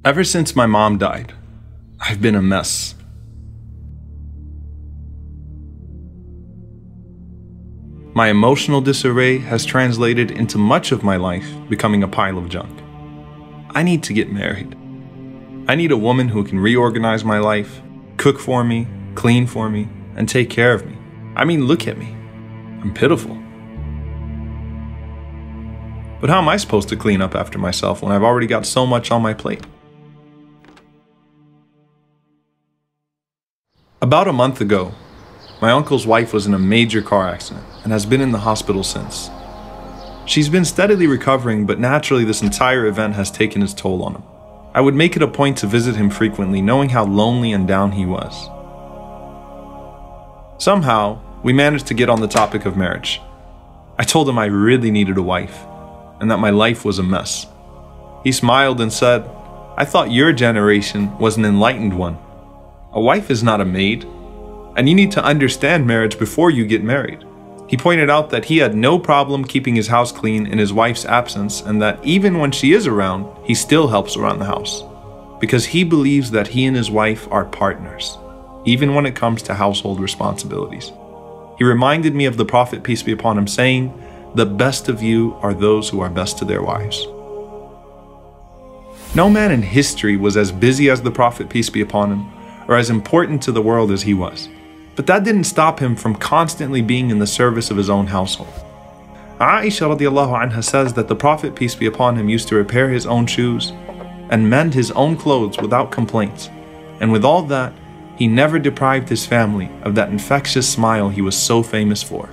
Ever since my mom died, I've been a mess. My emotional disarray has translated into much of my life becoming a pile of junk. I need to get married. I need a woman who can reorganize my life, cook for me, clean for me, and take care of me. I mean, look at me. I'm pitiful. But how am I supposed to clean up after myself when I've already got so much on my plate? About a month ago, my uncle's wife was in a major car accident and has been in the hospital since. She's been steadily recovering, but naturally this entire event has taken its toll on him. I would make it a point to visit him frequently, knowing how lonely and down he was. Somehow, we managed to get on the topic of marriage. I told him I really needed a wife, and that my life was a mess. He smiled and said, "I thought your generation was an enlightened one. A wife is not a maid, and you need to understand marriage before you get married." He pointed out that he had no problem keeping his house clean in his wife's absence, and that even when she is around, he still helps around the house, because he believes that he and his wife are partners, even when it comes to household responsibilities. He reminded me of the Prophet, peace be upon him, saying, "The best of you are those who are best to their wives." No man in history was as busy as the Prophet, peace be upon him, or as important to the world as he was. But that didn't stop him from constantly being in the service of his own household. Aisha radiallahu anha says that the Prophet, peace be upon him, used to repair his own shoes and mend his own clothes without complaints. And with all that, he never deprived his family of that infectious smile he was so famous for.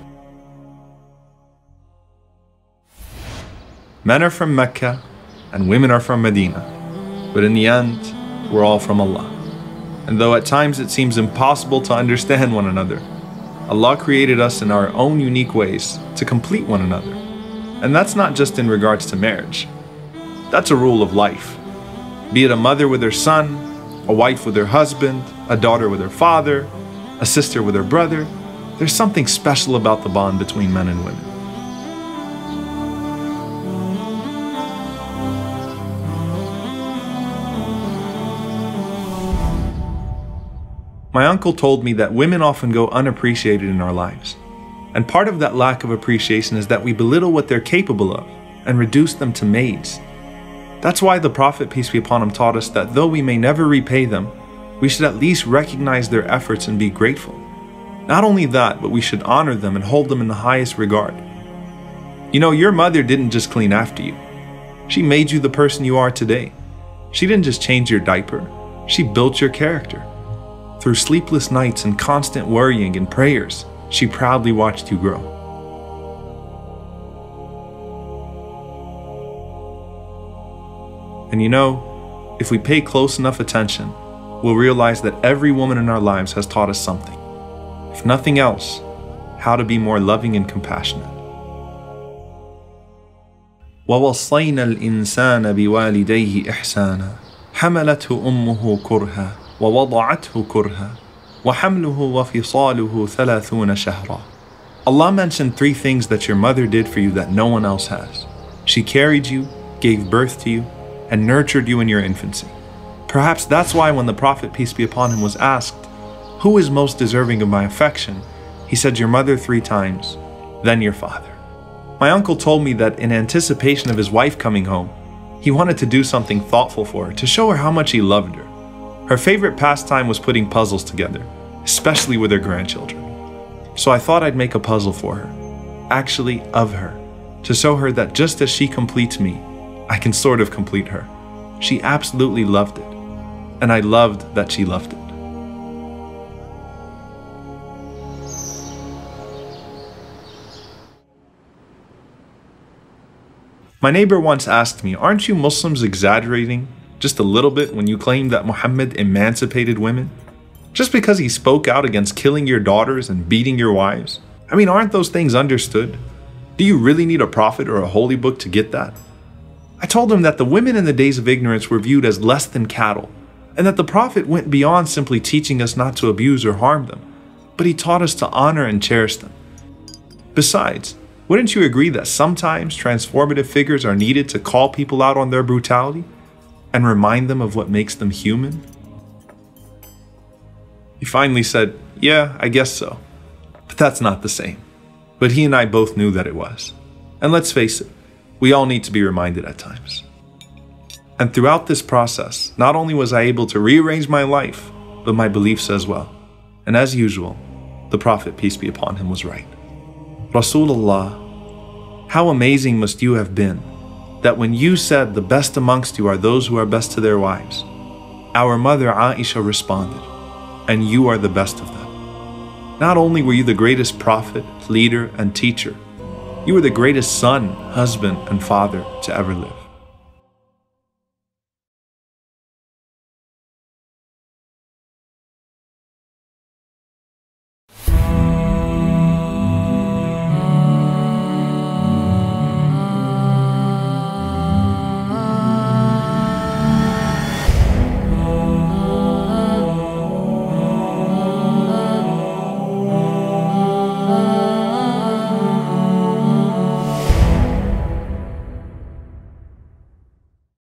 Men are from Mecca and women are from Medina, but in the end, we're all from Allah. And though at times it seems impossible to understand one another, Allah created us in our own unique ways to complete one another. And that's not just in regards to marriage. That's a rule of life. Be it a mother with her son, a wife with her husband, a daughter with her father, a sister with her brother, there's something special about the bond between men and women. My uncle told me that women often go unappreciated in our lives. And part of that lack of appreciation is that we belittle what they're capable of and reduce them to maids. That's why the Prophet, peace be upon him, taught us that though we may never repay them, we should at least recognize their efforts and be grateful. Not only that, but we should honor them and hold them in the highest regard. You know, your mother didn't just clean after you. She made you the person you are today. She didn't just change your diaper. She built your character. Through sleepless nights and constant worrying and prayers, she proudly watched you grow. And you know, if we pay close enough attention, we'll realize that every woman in our lives has taught us something. If nothing else, how to be more loving and compassionate. وَوَصَّيْنَا الْإِنسَانَ بِوَالِدَيْهِ إِحْسَانًا حَمَلَتْهُ أُمُّهُ كُرْهًا وَوَضَعَتْهُ كُرْهًا وَحَمْلُهُ وَفِصَالُهُ 30 شهرًا. Allah mentioned 3 things that your mother did for you that no one else has. She carried you, gave birth to you, and nurtured you in your infancy. Perhaps that's why when the Prophet, peace be upon him, was asked, "Who is most deserving of my affection?" he said, "Your mother 3 times, then your father." My uncle told me that in anticipation of his wife coming home, he wanted to do something thoughtful for her to show her how much he loved her. Her favorite pastime was putting puzzles together, especially with her grandchildren. So I thought I'd make a puzzle for her, actually of her, to show her that just as she completes me, I can sort of complete her. She absolutely loved it, and I loved that she loved it. My neighbor once asked me, "Aren't you Muslims exaggerating just a little bit when you claim that Muhammad emancipated women? Just because he spoke out against killing your daughters and beating your wives? I mean, aren't those things understood? Do you really need a prophet or a holy book to get that?" I told him that the women in the days of ignorance were viewed as less than cattle, and that the Prophet went beyond simply teaching us not to abuse or harm them, but he taught us to honor and cherish them. Besides, wouldn't you agree that sometimes transformative figures are needed to call people out on their brutality? and remind them of what makes them human? He finally said, "Yeah, I guess so. But that's not the same." But he and I both knew that it was. And let's face it, we all need to be reminded at times. And throughout this process, not only was I able to rearrange my life, but my beliefs as well. And as usual, the Prophet, peace be upon him, was right. Rasulullah, how amazing must you have been that when you said the best amongst you are those who are best to their wives, our mother Aisha responded, and you are the best of them. Not only were you the greatest prophet, leader, and teacher, you were the greatest son, husband, and father to ever live.